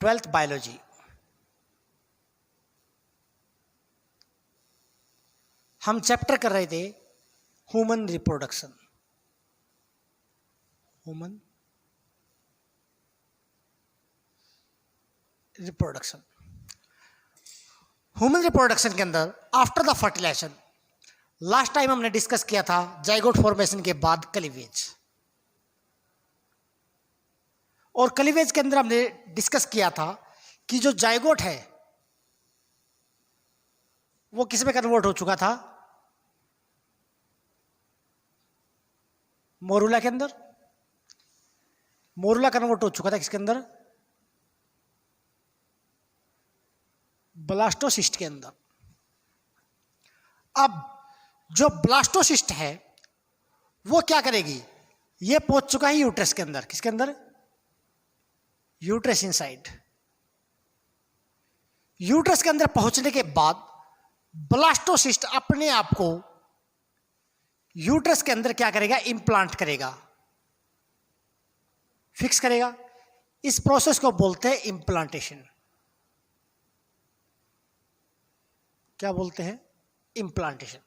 12th biology. हम chapter कर रहे थे human reproduction. Human reproduction human reproduction के अंदर after the fertilization, last time हमने डिस्कस किया था जाइगोट फॉर्मेशन के बाद क्लीवेज, और क्लीवेज के अंदर हमने डिस्कस किया था कि जो जाइगोट है वो किस में कन्वर्ट हो चुका था, मोरूला के अंदर। मोरूला कन्वर्ट हो चुका था किसके अंदर, ब्लास्टोसिस्ट के अंदर। अब जो ब्लास्टोसिस्ट है वो क्या करेगी, ये पहुंच चुका है यूट्रस के अंदर। किसके अंदर, यूट्रस इनसाइड। यूट्रस के अंदर पहुंचने के बाद ब्लास्टोसिस्ट अपने आप को यूट्रस के अंदर क्या करेगा, इंप्लांट करेगा, फिक्स करेगा। इस प्रोसेस को बोलते हैं इंप्लांटेशन। क्या बोलते हैं, इंप्लांटेशन।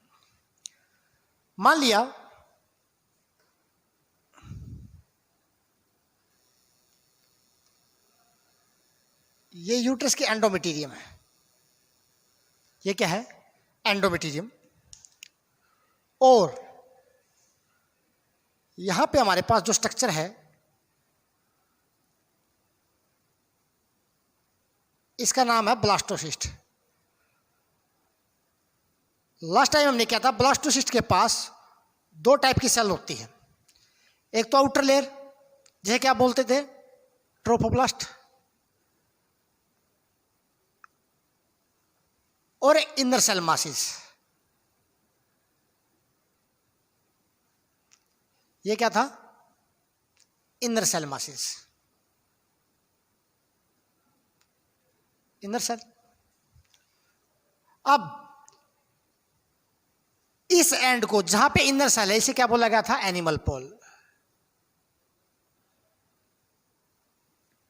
मान लिया ये यूट्रस की एंडोमेटीरियम है। ये क्या है, एंडोमेटीरियम। और यहां पे हमारे पास जो स्ट्रक्चर है इसका नाम है ब्लास्टोसिस्ट। लास्ट टाइम हमने क्या था, ब्लास्टोसिस्ट के पास दो टाइप की सेल होती है। एक तो आउटर लेयर, जिसे क्या बोलते थे, ट्रोफोब्लास्ट, और इनर सेल मासिस। ये क्या था, inner cell masses, inner cell. अब इस एंड को जहां पे इनर सेल है इसे क्या बोला गया था, एनिमल पोल।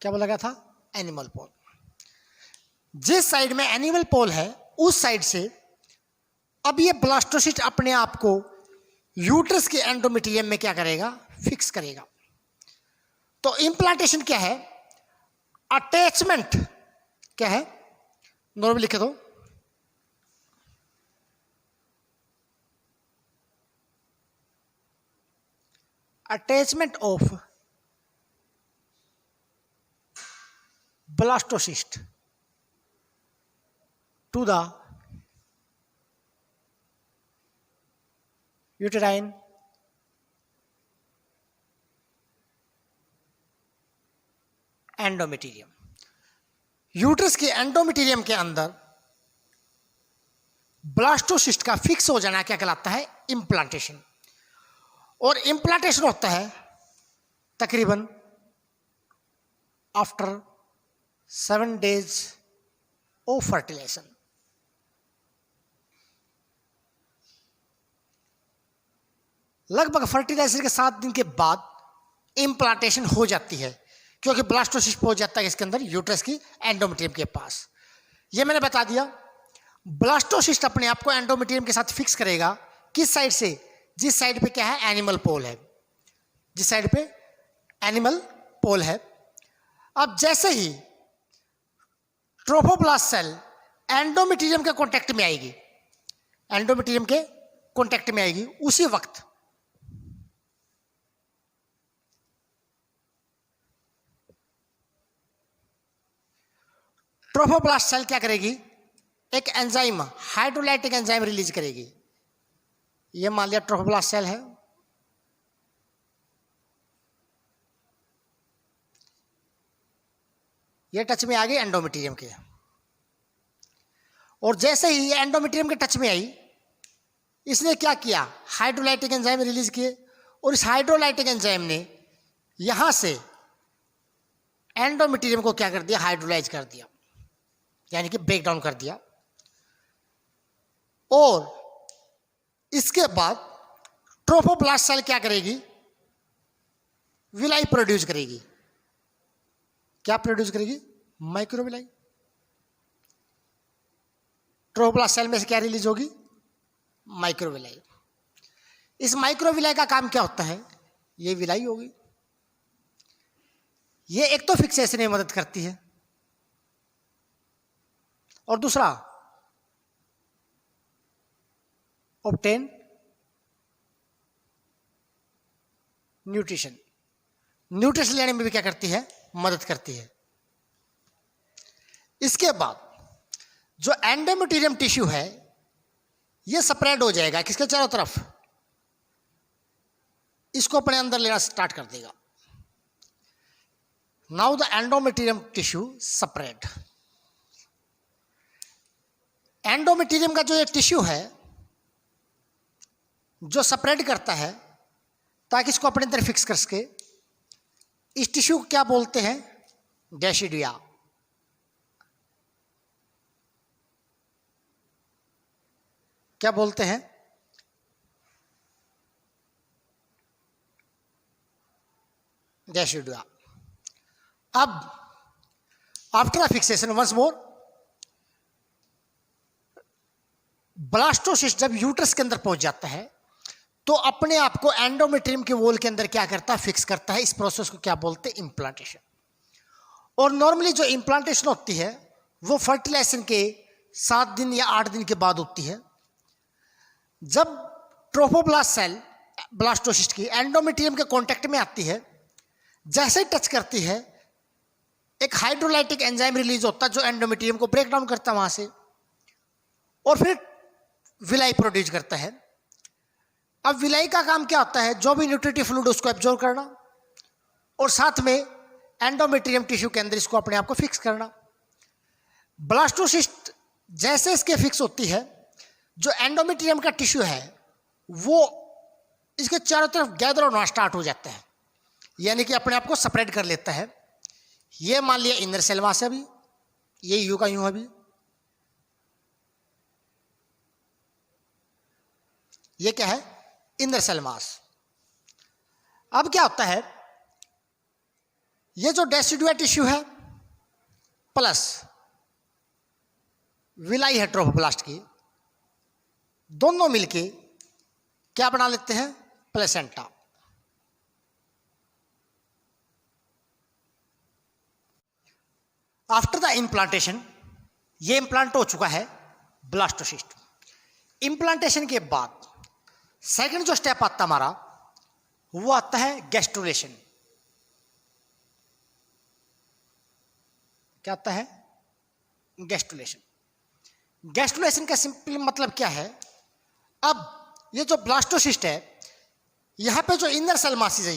क्या बोला गया था, एनिमल पोल। जिस साइड में एनिमल पोल है उस साइड से अब ये ब्लास्टोसिस्ट अपने आप को यूट्रस के एंडोमेट्रियम में क्या करेगा, फिक्स करेगा। तो इंप्लांटेशन क्या है, अटैचमेंट क्या है, नॉर्मल लिखे दो। Attachment of blastocyst to the uterine endometrium. Uterus के एंडोमेटीरियम के अंदर ब्लास्टोसिस्ट का फिक्स हो जाना क्या कहलाता है, इंप्लांटेशन। और इंप्लांटेशन होता है तकरीबन आफ्टर 7 days ऑफ फर्टिलाइजेशन। लगभग फर्टिलाइजेशन के 7 दिन के बाद इंप्लांटेशन हो जाती है, क्योंकि ब्लास्टोसिस्ट पहुंच जाता है इसके अंदर, यूट्रस की एंडोमेट्रियम के पास। ये मैंने बता दिया। ब्लास्टोसिस्ट अपने आप को एंडोमेट्रियम के साथ फिक्स करेगा, किस साइड से, जिस साइड पे क्या है, एनिमल पोल है, जिस साइड पे एनिमल पोल है। अब जैसे ही ट्रोफोब्लास्ट सेल एंडोमेट्रियम के कांटेक्ट में आएगी, एंडोमेट्रियम के कांटेक्ट में आएगी, उसी वक्त ट्रोफोब्लास्ट सेल क्या करेगी, एक एंजाइम, हाइड्रोलाइटिक एंजाइम रिलीज करेगी। ये मान लिया ट्रोफोब्लास्ट सेल है, ये टच में आ गई एंडोमेट्रियम के। और जैसे ही ये एंडोमेट्रियम के टच में आई, इसने क्या किया, हाइड्रोलाइटिक एंजाइम रिलीज किए, और इस हाइड्रोलाइटिक एंजाइम ने यहां से एंडोमेट्रियम को क्या कर दिया, हाइड्रोलाइज कर दिया, यानी कि ब्रेक डाउन कर दिया। और इसके बाद ट्रोफोब्लास्ट सेल क्या करेगी, विलाई प्रोड्यूस करेगी। क्या प्रोड्यूस करेगी, माइक्रोविलाई। ट्रोफोब्लास्ट सेल में से क्या रिलीज होगी? माइक्रोविलाई। इस माइक्रोविलाई का काम क्या होता है? ये विलाई होगी। ये एक तो फिक्सेशन में मदद करती है और दूसरा ऑब्टेन न्यूट्रिशन। न्यूट्रिशन लेने में भी क्या करती है? मदद करती है। इसके बाद जो एंडोमेटेरियम टिश्यू है ये स्प्रेड हो जाएगा किसके चारों तरफ? इसको अपने अंदर लेना स्टार्ट कर देगा। Now the endometrium tissue spread. Endometrium का जो एक टिश्यू है जो स्प्रेड करता है ताकि इसको अपने अंदर फिक्स कर सके, इस टिश्यू को क्या बोलते हैं? डेसिडुआ। क्या बोलते हैं? डेसिडुआ। अब after the fixation once more, blastocyst जब यूट्रस के अंदर पहुंच जाता है तो अपने आप को एंडोमेट्रियम के वॉल के अंदर क्या करता है? फिक्स करता है। इस प्रोसेस को क्या बोलते हैं? इम्प्लांटेशन। और नॉर्मली जो इम्प्लांटेशन होती है वो फर्टिलाइजेशन के 7 दिन या 8 दिन के बाद होती है। जब ट्रोफोब्लास्ट सेल ब्लास्टोसिस्ट की एंडोमेट्रियम के कांटेक्ट में आती है, जैसे ही टच करती है एक हाइड्रोलाइटिक एंजाइम रिलीज होता है जो एंडोमेट्रियम को ब्रेक डाउन करता है वहां से और फिर विलाई प्रोड्यूस करता है। अब विलाई का काम क्या होता है? जो भी न्यूट्रिटिव फ्लूइड उसको एब्जॉर्ब करना और साथ में एंडोमेट्रियम टिश्यू के अंदर इसको अपने आप को फिक्स करना। ब्लास्टोसिस्ट जैसे इसके फिक्स होती है, जो एंडोमेट्रियम का टिश्यू है वो इसके चारों तरफ गैदर होना स्टार्ट हो जाता है, यानी कि अपने आप को सेपरेट कर लेता है। ये मान लिया इनर सेल मास है, अभी ये यू का यूं अभी ये क्या है? Inner cell mass. अब क्या होता है? ये जो डेसिडुआ टिश्यू है प्लस विलाई है ट्रोफोब्लास्ट की, दोनों मिलके क्या बना लेते हैं? प्लेसेंटा। आफ्टर द इम्प्लांटेशन, ये इम्प्लांट हो चुका है ब्लास्टोसिस्ट। इम्प्लांटेशन के बाद सेकंड जो स्टेप आता हमारा वो आता है गैस्ट्रुलेशन। क्या आता है? गैस्ट्रुलेशन। गैस्ट्रुलेशन का सिंपल मतलब क्या है? अब ये जो ब्लास्टोसिस्ट है यहां पे जो इनर सेल मासिस है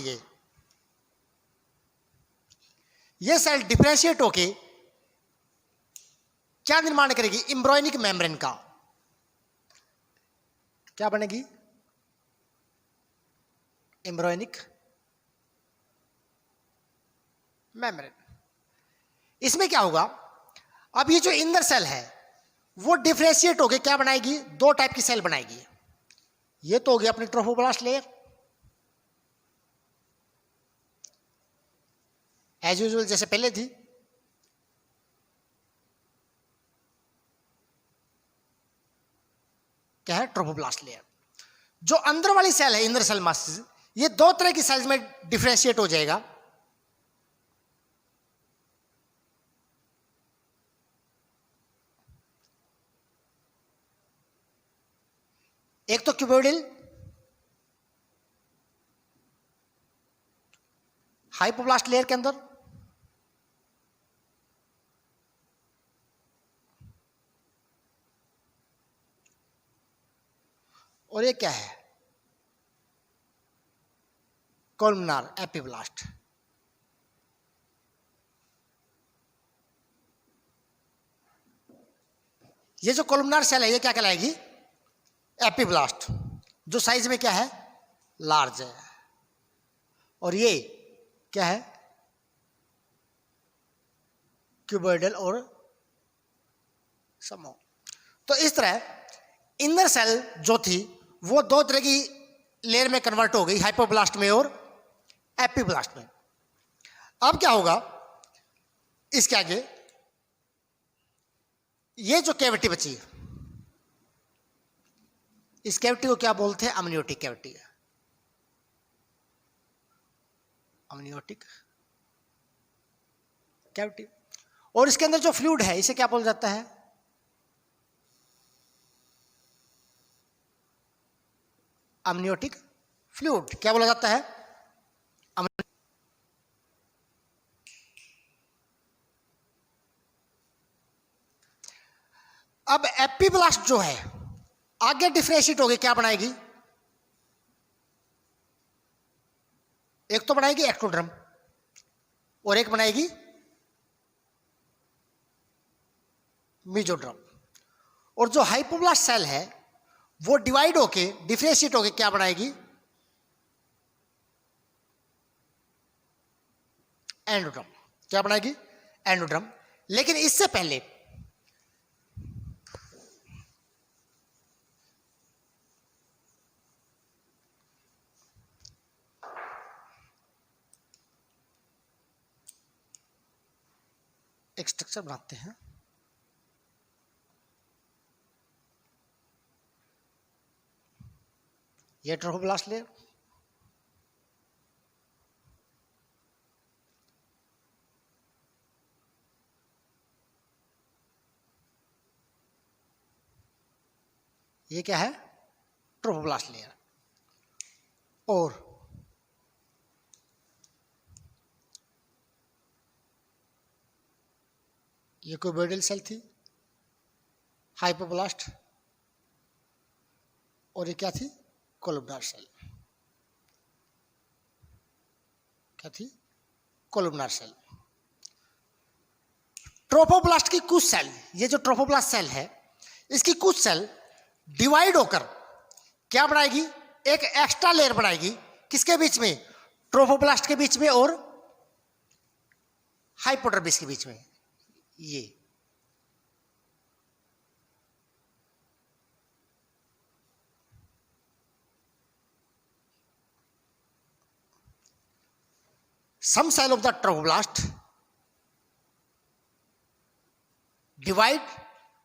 ये सेल डिफरेंशिएट होके क्या निर्माण करेगी? एम्ब्रियोनिक मेम्ब्रेन का। क्या बनेगी? Embryonic membrane. इसमें क्या होगा? अब ये जो इनर सेल है वो डिफरेंशिएट होके क्या बनाएगी? 2 टाइप की सेल बनाएगी। ये तो हो गया अपनी ट्रोफोब्लास्ट लेयर, एज यूजुअल जैसे पहले थी। क्या है? Trophoblast layer. जो अंदर वाली सेल है इनर सेल मास, ये 2 तरह की सेल्स में डिफरेंशिएट हो जाएगा। एक तो क्यूबोइडल हाइपोब्लास्ट लेयर के अंदर, और ये क्या है? Columnar epiblast. ये जो कोलमनार सेल है ये क्या कहलाएगी? एपिब्लास्ट, जो साइज में क्या है? लार्ज है। और ये क्या है? क्यूबोइडल और समो। तो इस तरह इनर सेल जो थी वो 2 तरह की लेयर में कन्वर्ट हो गई, हाइपोब्लास्ट में और एपिब्लास्ट में। अब क्या होगा? इसके आगे ये जो कैविटी बची, इस कैविटी को क्या बोलते हैं? अमनियोटिक कैविटी। अमनियोटिक कैविटी। और इसके अंदर जो फ्लूइड है इसे क्या बोला जाता है? अमनियोटिक फ्लूइड। क्या बोला जाता है? अब एपिब्लास्ट जो है आगे डिफरेंशिएट होगी, क्या बनाएगी? एक तो बनाएगी एक्टोड्रम और एक बनाएगी मीजोड्रम। और जो हाइपोब्लास्ट सेल है वो डिवाइड होके डिफरेंशिएट होके क्या बनाएगी? एंडोड्रम। क्या बनाएगी? एंडोड्रम। लेकिन इससे पहले एक स्ट्रक्चर बनाते हैं। ये ट्रोफोब्लास्ट लेयर, ये क्या है? Trophoblast layer. और ये क्यूबोइडल सेल थी, हाइपोब्लास्ट। और ये क्या थी? Columnar cell. क्या थी? Columnar cell. ट्रोफोब्लास्ट की कुछ सेल, ये जो ट्रोफोब्लास्ट सेल है इसकी कुछ सेल डिवाइड होकर क्या बनाएगी? एक एक्स्ट्रा लेयर बनाएगी। किसके बीच में? ट्रोफोब्लास्ट के बीच में और हाइपोडर्मिस के बीच में। ये some cell of the trophoblast divide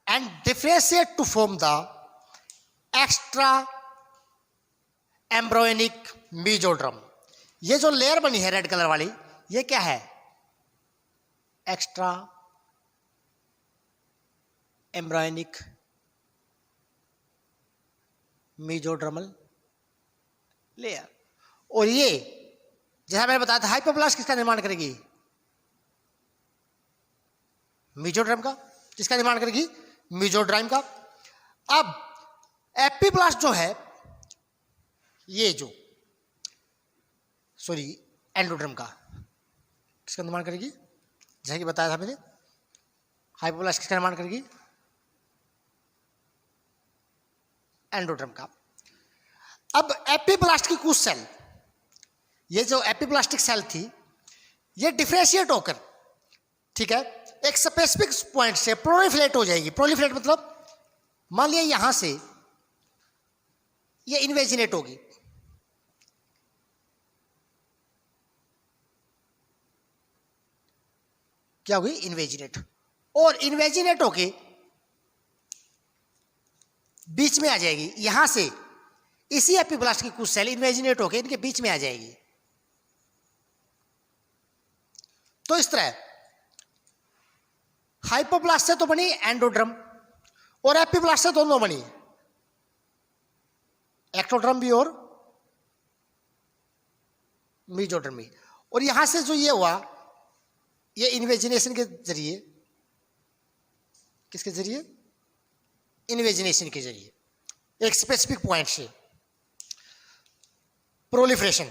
and differentiate to form the extra embryonic mesoderm। ये जो लेयर बनी है रेड कलर वाली, ये क्या है? Extra embryonic mesodermal layer. और ये जैसा मैंने बताया था, हाइपोब्लास्ट किसका निर्माण करेगी? मेसोडर्म का। किसका निर्माण करेगी? मेसोडर्म का। अब एपिब्लास्ट जो है, ये जो एंडोडर्म का, किसका निर्माण करेगी? जैसा कि बताया था मैंने, हाइपोब्लास्ट किसका निर्माण करेगी? एंडोडर्म का। अब एपिब्लास्ट की कुछ सेल, ये जो एपिब्लास्टिक सेल थी, ये डिफरेंशिएट होकर, ठीक है, एक स्पेसिफिक पॉइंट से प्रोलिफरेट हो जाएगी। प्रोलिफरेट मतलब मान लिया यहां से ये इन्वेजिनेट होगी, क्या होगी? इन्वेजिनेट। और इन्वेजिनेट होके बीच में आ जाएगी। यहां से इसी एपिब्लास्ट की कुछ सेल इन्वेजिनेट होके इनके बीच में आ जाएगी। तो इस तरह हाइपोब्लास्ट से तो बनी एंडोड्रम और एपिब्लास्ट से दोनों बनी, एक्टोड्रम भी और मेसोडर्म भी। और यहां से जो ये हुआ, ये इन्वेजिनेशन के जरिए, किसके जरिए? इन्वेजिनेशन के जरिए एक स्पेसिफिक पॉइंट से प्रोलिफरेशन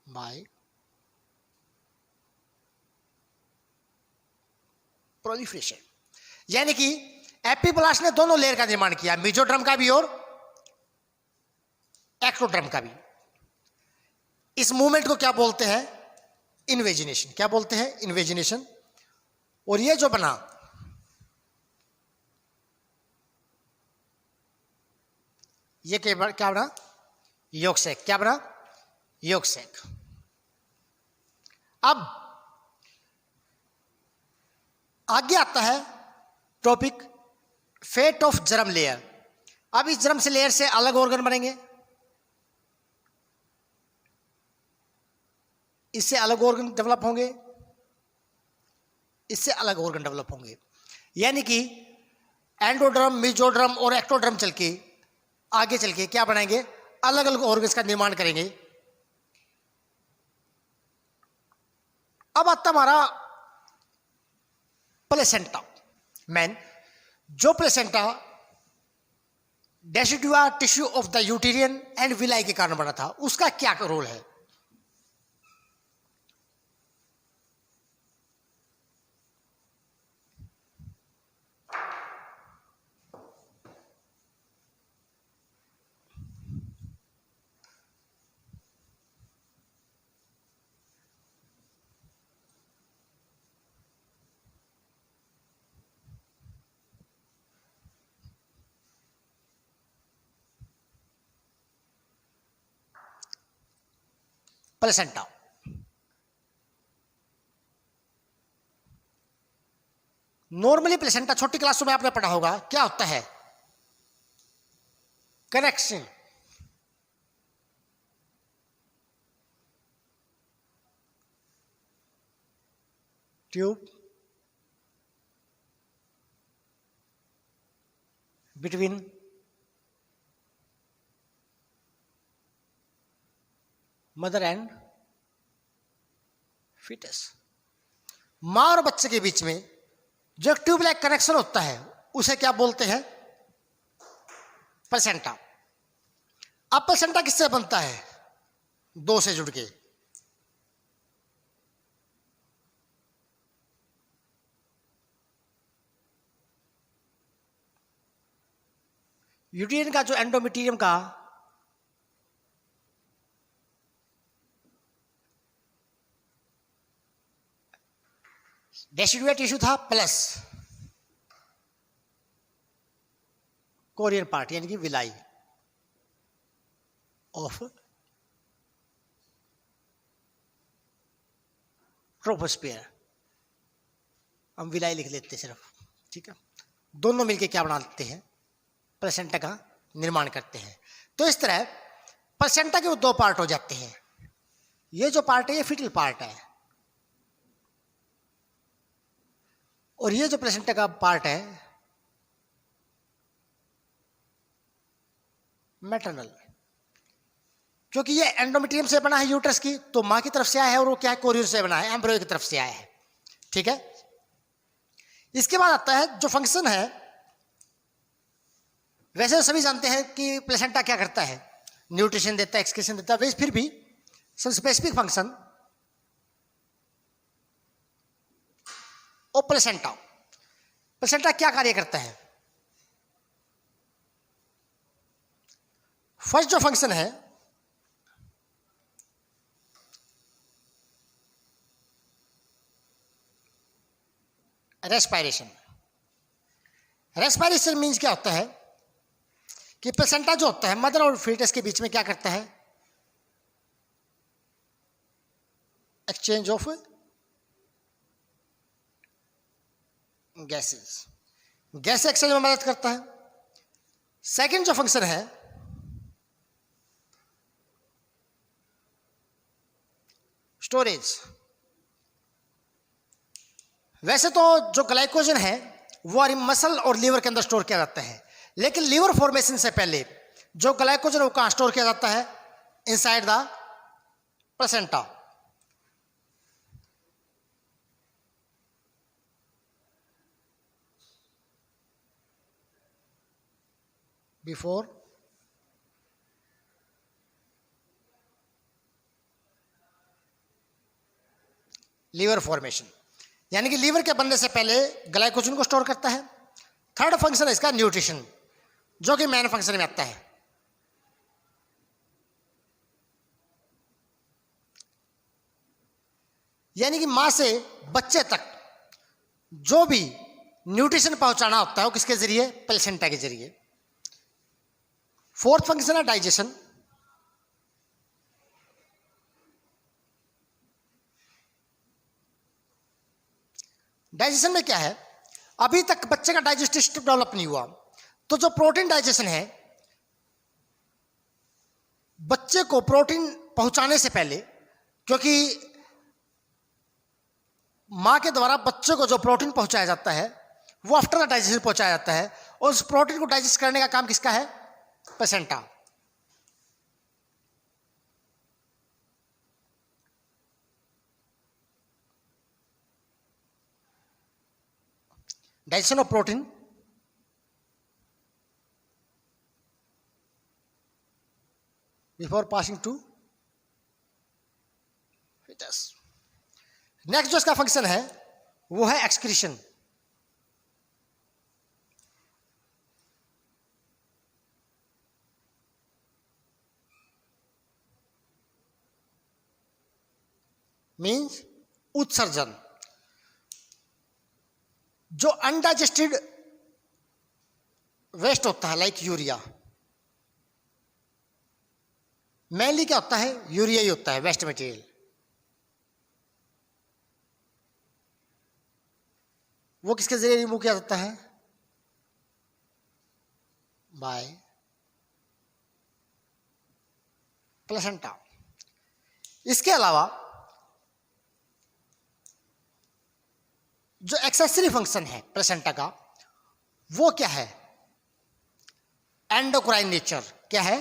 बाय प्रोलिफरेशन, यानी कि एपिब्लास्ट ने दोनों लेयर का निर्माण किया, मेसोडर्म का भी और एक्टोड्रम का भी। इस मूवमेंट को क्या बोलते हैं? इन्वेजिनेशन। क्या बोलते हैं? इन्वेजिनेशन। और ये जो बना, ये क्या बना? Yolk sac. क्या बना? Yolk sac. अब आगे आता है topic fate of germ layer. अब इस जर्म से लेयर से अलग ऑर्गन बनेंगे, इससे अलग ऑर्गन डेवलप होंगे, इससे अलग ऑर्गन डेवलप होंगे। यानी कि एंडोडर्म, मेसोडर्म और एक्टोडर्म चल के आगे चल के क्या बनाएंगे, अलग अलग ऑर्गन्स का निर्माण करेंगे। अब आता हमारा प्लेसेंटा मैन। जो placenta decidua tissue of the uterine and villi के कारण बना था, उसका क्या रोल है? प्लेसेंटा नॉर्मली प्लेसेंटा छोटी क्लासों में आपने पढ़ा होगा, क्या होता है? Connection tube between mother and fetus. मां और बच्चे के बीच में जो ट्यूब लाइक कनेक्शन होता है उसे क्या बोलते हैं? प्लेसेंटा। अब प्लेसेंटा किससे बनता है? दो से जुड़ के। यूटेरियन का जो एंडोमेट्रियम का डेसिडुआ टिश्यू था प्लस कोरियन पार्ट यानी कि विलाई ऑफ ट्रोपोस्फियर। हम विलाई लिख लेते हैं सिर्फ, ठीक है। दोनों मिलके क्या बनाते हैं? प्लेसेंटा का निर्माण करते हैं। तो इस तरह प्लेसेंटा के वो दो पार्ट हो जाते हैं। ये जो पार्ट है ये फीटल पार्ट है, और ये जो प्लेसेंटा का पार्ट है मैटरनल। क्योंकि ये एंडोमेट्रियम से बना है यूट्रस की, तो मां की तरफ से आया है, और वो क्या है? कोरियन से बना है, एम्ब्रियो की तरफ से आया है, ठीक है। इसके बाद आता है जो फंक्शन है। वैसे तो सभी जानते हैं कि प्लेसेंटा क्या करता है, न्यूट्रिशन देता है, एक्सक्रीशन देता है, वैसे फिर भी सम स्पेसिफिक फंक्शन और प्लेसेंटा। प्लेसेंटा क्या कार्य करता है? फर्स्ट जो फंक्शन है रेस्पायरेशन। रेस्पायरेशन मीन्स क्या होता है कि प्लेसेंटा जो होता है मदर और फीटस के बीच में क्या करता है? Exchange of gases, gas exchange में मदद करता है। सेकंड जो फंक्शन है स्टोरेज। वैसे तो जो ग्लाइकोजन है वो मसल और लीवर के अंदर स्टोर किया जाता है, लेकिन लीवर फॉर्मेशन से पहले जो ग्लाइकोजन वो कहां स्टोर किया जाता है? Inside the placenta. Before liver formation, यानी कि लीवर के बनने से पहले ग्लाइकोजन को स्टोर करता है। थर्ड फंक्शन है इसका न्यूट्रिशन, जो कि मेन फंक्शन में आता है। यानी कि मां से बच्चे तक जो भी न्यूट्रिशन पहुंचाना होता है वो किसके जरिए? प्लेसेंटा के जरिए। फोर्थ फंक्शन है डाइजेशन। डाइजेशन में क्या है, अभी तक बच्चे का डाइजेस्टिव सिस्टम डेवलप नहीं हुआ, तो जो प्रोटीन डाइजेशन है, बच्चे को प्रोटीन पहुंचाने से पहले, क्योंकि मां के द्वारा बच्चे को जो प्रोटीन पहुंचाया जाता है वो आफ्टर द डाइजेशन पहुंचाया जाता है, और उस प्रोटीन को डाइजेस्ट करने का काम किसका है, placenta. Digestion of protein before passing to fetus। Next जो इसका फंक्शन है वो है एक्सक्रीशन। मीन्स उत्सर्जन। जो अनडाइजेस्टेड वेस्ट होता है लाइक यूरिया, मेनली क्या होता है, यूरिया ही होता है वेस्ट मटेरियल, वो किसके जरिए रिमूव किया जाता है, बाय प्लेसेंटा। इसके अलावा जो एक्सेसरी फंक्शन है प्लेसेंटा का वो क्या है, एंडोक्राइन नेचर। क्या है,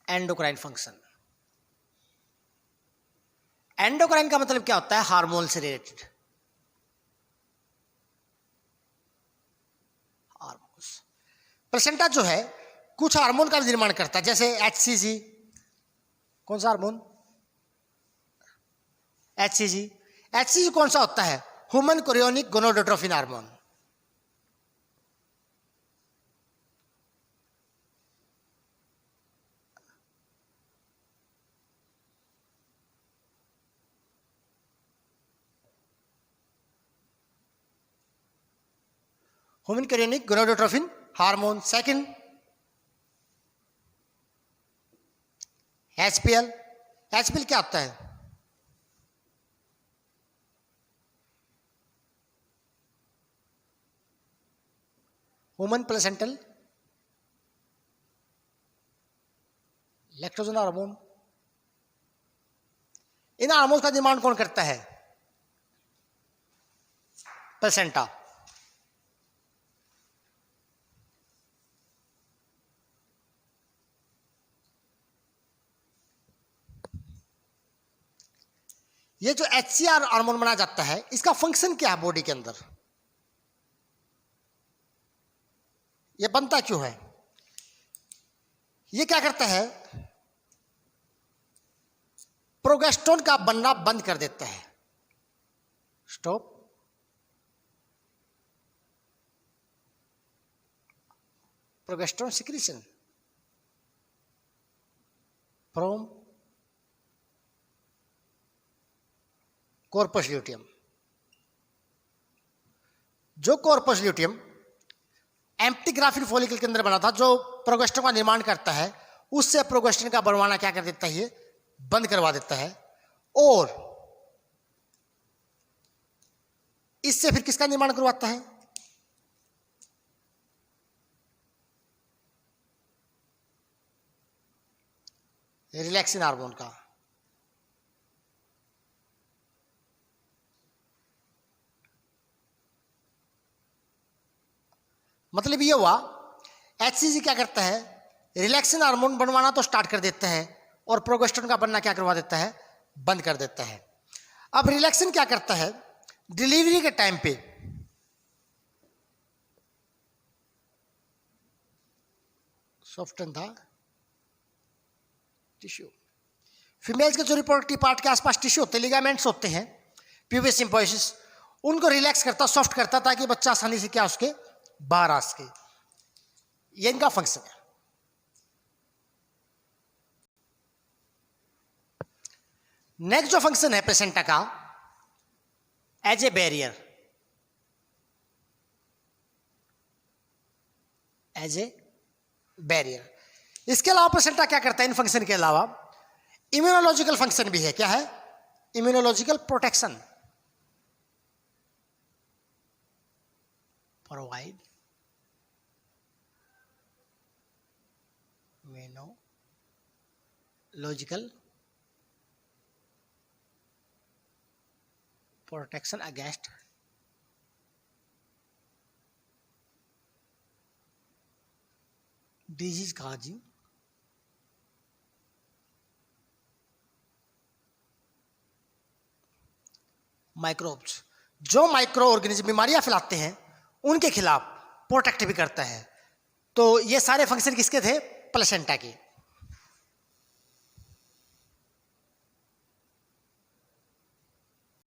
एंडोक्राइन फंक्शन। एंडोक्राइन का मतलब क्या होता है, हार्मोन से रिलेटेड। हार्मोन्स, प्लेसेंटा जो है कुछ हार्मोन का निर्माण करता है, जैसे HCG। कौन सा हार्मोन, HCG। HCG कौन सा होता है, human chorionic gonadotrophin hormone. Human chorionic gonadotrophin hormone. Second HPL। HPL क्या होता है, ह्यूमन प्लेसेंटल लैक्टोजन हार्मोन। इन हार्मोन का निर्माण कौन करता है, प्लेसेंटा। ये जो HCR हार्मोन बनाया जाता है इसका फंक्शन क्या है बॉडी के अंदर, ये बनता क्यों है, ये क्या करता है, प्रोगेस्टेरोन का बनना बंद कर देता है। Stop progesterone secretion from corpus luteum. जो corpus luteum empty Graafian follicle के अंदर बना था, जो प्रोगेस्टेरोन का निर्माण करता है, उससे प्रोगेस्टेरोन का बनवाना क्या कर देता है, ये बंद करवा देता है। और इससे फिर किसका निर्माण करवाता है, रिलैक्सिन हार्मोन का। मतलब ये हुआ HCG क्या करता है, रिलैक्सिन हार्मोन बनवाना तो स्टार्ट कर देता है और प्रोगेस्टेरोन का बनना क्या करवा देता है, बंद कर देता है। अब रिलैक्सिन क्या करता है, डिलीवरी के टाइम पे सॉफ्टन था टिश्यू। फीमेल्स के जो रिप्रोडक्टिव पार्ट के आसपास टिश्यू होते हैं, लिगामेंट्स होते हैं, प्यूबिस सिम्पोसिस, उनको रिलैक्स करता, सॉफ्ट करता, ताकि बच्चा आसानी से क्या उसके बाहर आ सके। ये इनका फंक्शन है। नेक्स्ट जो फंक्शन है प्लेसेंटा का, as a barrier. As a barrier. इसके अलावा प्लेसेंटा क्या करता है इन फंक्शन के अलावा, इम्यूनोलॉजिकल फंक्शन भी है। क्या है? Immunological protection, provide immunological protection against disease causing microbes, जो माइक्रो ऑर्गेनिज्म बीमारियां फैलाते हैं उनके खिलाफ प्रोटेक्ट भी करता है। तो ये सारे फंक्शन किसके थे? प्लेसेंटा के।